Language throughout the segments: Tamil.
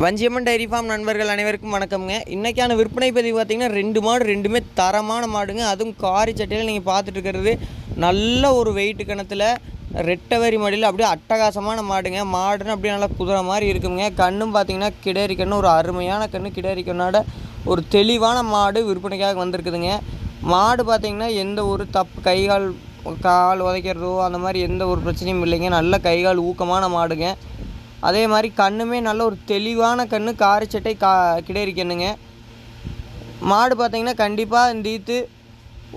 வஞ்சியம்மன் டைரி ஃபார்ம் நண்பர்கள் அனைவருக்கும் வணக்கம்ங்க. இன்றைக்கான விற்பனை பதிவு பார்த்திங்கன்னா 2 மாடு, ரெண்டுமே தரமான மாடுங்க. அதுவும் காரி சட்டையில் நீங்கள் பார்த்துட்டு இருக்கிறது நல்ல ஒரு வெயிட்டு கணத்தில் ரெட்டை வரி மாடியில் அப்படியே அட்டகாசமான மாடுங்க. மாடுன்னு அப்படியே நல்லா குதிரை மாதிரி இருக்குங்க. கண்ணும் பார்த்திங்கன்னா கிடேரி கண்ணு, ஒரு அருமையான கண்ணு, கிடேரி கண்ணோட ஒரு தெளிவான மாடு விற்பனைக்காக வந்திருக்குதுங்க. மாடு பார்த்திங்கன்னா எந்த ஒரு தப்பு கால் உதைக்கிறதோ அந்த மாதிரி எந்த ஒரு பிரச்சனையும் இல்லைங்க. நல்ல கைகால் ஊக்கமான மாடுங்க. அதே மாதிரி கண்ணுமே நல்ல ஒரு தெளிவான கண்ணு, காரி சட்டை கிடேரி கண்ணுங்க. மாடு பார்த்திங்கன்னா கண்டிப்பாக இந்த ஈத்து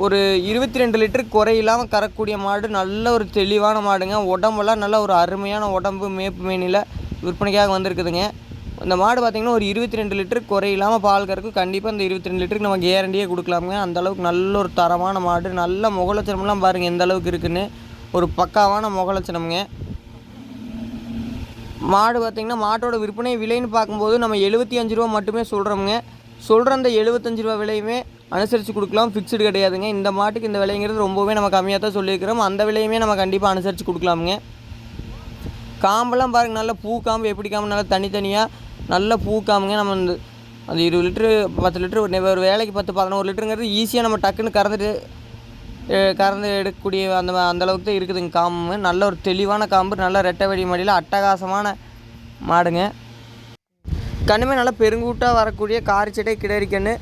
ஒரு 22 லிட்டருக்கு குறையில்லாமல் கறக்கூடிய மாடு. நல்ல ஒரு தெளிவான மாடுங்க. உடம்பெல்லாம் நல்ல ஒரு அருமையான உடம்பு, மேப்பு மேனியில் விற்பனைக்காக வந்திருக்குதுங்க. இந்த மாடு பார்த்திங்கன்னா ஒரு 22 லிட்டருக்கு குறையில்லாமல் பால் கறக்கும். கண்டிப்பாக இந்த 22 லிட்டருக்கு நம்ம கேரண்டியே கொடுக்கலாமுங்க. அந்தளவுக்கு நல்ல ஒரு தரமான மாடு. நல்ல முகலட்சணம்லாம் பாருங்கள் எந்த அளவுக்கு இருக்குதுன்னு. ஒரு பக்காவான முகலட்சணம்ங்க. மாடு பார்த்திங்கன்னா மாட்டோட விற்பனை விலைன்னு பார்க்கும்போது நம்ம 75 ரூபா மட்டுமே சொல்கிறோமுங்க. சொல்கிற அந்த 75 ரூபா விலையுமே அனுசரித்து கொடுக்கலாம், ஃபிக்ஸ்டு கிடையாதுங்க. இந்த மாட்டுக்கு இந்த விலைங்கிறது ரொம்பவே நம்ம கம்மியாக தான் சொல்லியிருக்கிறோம். அந்த விலையுமே நம்ம கண்டிப்பாக அனுசரித்து கொடுக்கலாமுங்க. காம்பெல்லாம் பாருங்கள், நல்ல பூ காம்பு, எப்படி காம்பு நல்லா தனித்தனியாக நல்ல பூ காம்புங்க. நம்ம அந்த 20 லிட்ரு 10 லிட்ரு ஒரு வேலைக்கு 10-11 லிட்டருங்கிறது ஈஸியாக நம்ம டக்குன்னு கறந்து எடுக்கக்கூடிய அந்தளவுக்கு தான் இருக்குதுங்க காம்பு. நல்ல ஒரு தெளிவான காம்பு, நல்ல ரெட்டை வடி மாடியில் அட்டகாசமான மாடுங்க. கண்ணுமே நல்லா பெருங்கூட்டாக வரக்கூடிய காரிச்சட்டை கிடேரி கண்ணு.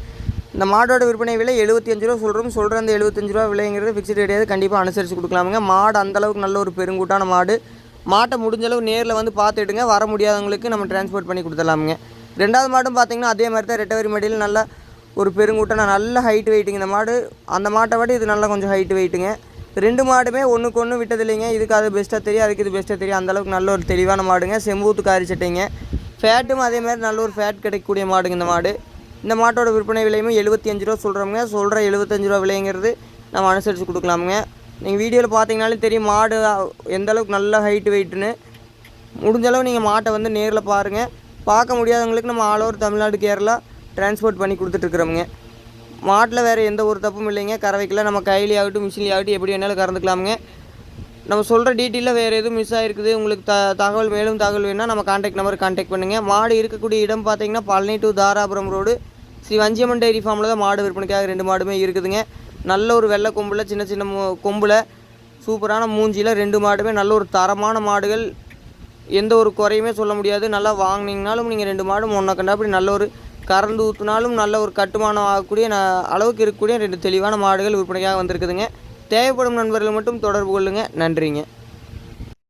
இந்த மாடோட விற்பனை விலை 75 ரூபா சொல்கிறோம். சொல்கிற அந்த 75 ரூபா விலைங்கிறது ஃபிக்ஸ்டு கிடையாது, கண்டிப்பாக அனுசரித்து கொடுக்கலாமுங்க. மாடு அந்தளவுக்கு நல்ல ஒரு பெருங்கூட்டான மாடு. மாட்டை முடிஞ்சளவு நேரில் வந்து பார்த்துட்டுங்க. வர முடியாதவங்களுக்கு நம்ம டிரான்ஸ்போர்ட் பண்ணி கொடுத்துடலாமுங்க. ரெண்டாவது மாடும் பார்த்திங்கன்னா அதே மாதிரி தான் ரெட்டை வரி மாடியில் நல்லா ஒரு பெருங்கூட்டான நல்ல ஹைட் வெயிட்டுங்க. இந்த மாடு அந்த மாட்டை விட இது நல்லா கொஞ்சம் ஹைட் வெயிட்டுங்க. 2 மாடுமே ஒன்றுக்கு ஒன்று விட்டது இல்லைங்க. இதுக்கு அது பெஸ்ட்டாக தெரியும், அதுக்கு இது பெஸ்ட்டாக தெரியும். அந்தளவுக்கு நல்ல ஒரு தெளிவான மாடுங்க. செம்பூத்து காரி சட்டைங்க. ஃபேட்டும் அதே மாதிரி நல்ல ஒரு ஃபேட் கிடைக்கக்கூடிய மாடுங்க இந்த மாடு. இந்த மாட்டோட விற்பனை விலையுமே 75 ரூபா சொல்கிறோமுங்க. சொல்கிற 75 ரூபா விலைங்கிறது நம்ம அனுசரித்து கொடுக்கலாமுங்க. நீங்கள் வீடியோவில் பார்த்தீங்கனாலே தெரியும் மாடு எந்த அளவுக்கு நல்ல ஹைட் வெயிட்டுன்னு. முடிஞ்சளவு நீங்கள் மாட்டை வந்து நேரில் பாருங்கள். பார்க்க முடியாதவங்களுக்கு நம்ம all over Tamil Nadu, Kerala transport பண்ணி கொடுத்துட்ருக்குறோமுங்க. மாட்டில் வேறு எந்த ஒரு தப்பும் இல்லைங்க. கறவைக்கெல்லாம் நம்ம கையிலே ஆகட்டும், மிஷின்லேயே ஆகட்டும், எப்படி வேணாலும் கறந்துக்கலாமுங்க. நம்ம சொல்கிற டீட்டெயிலில் வேறு எதுவும் மிஸ் ஆகிருக்குது, உங்களுக்கு தகவல் மேலும் தகவல் வேணுன்னா நம்ம கான்டாக்ட் நம்பர் கான்டாக்ட் பண்ணுங்கள். மாடு இருக்கக்கூடிய இடம் பார்த்திங்கன்னா Palani to Dharapuram road Sri Vanchiyamman dairy ஃபார்மில் தான் மாடு விற்பனைக்காக 2 மாடுமே இருக்குதுங்க. நல்ல ஒரு வெள்ளை கொம்பில், சின்ன சின்ன கொம்பில், சூப்பரான மூஞ்சியில் 2 மாடுமே நல்ல ஒரு தரமான மாடுகள். எந்த ஒரு குறையுமே சொல்ல முடியாது. நல்லா வாங்கினீங்கனாலும் நீங்கள் 2 மாடும் ஒன்றை கண்டா அப்படி நல்ல ஒரு கறந்து ஊற்றினாலும் நல்ல ஒரு கட்டுமானம் ஆகக்கூடிய அளவுக்கு இருக்கக்கூடிய 2 தெளிவான மாடுகள் விற்பனைக்காக வந்திருக்குதுங்க. தேவைப்படும் நண்பர்கள் மட்டும் தொடர்பு கொள்ளுங்கள். நன்றிங்க.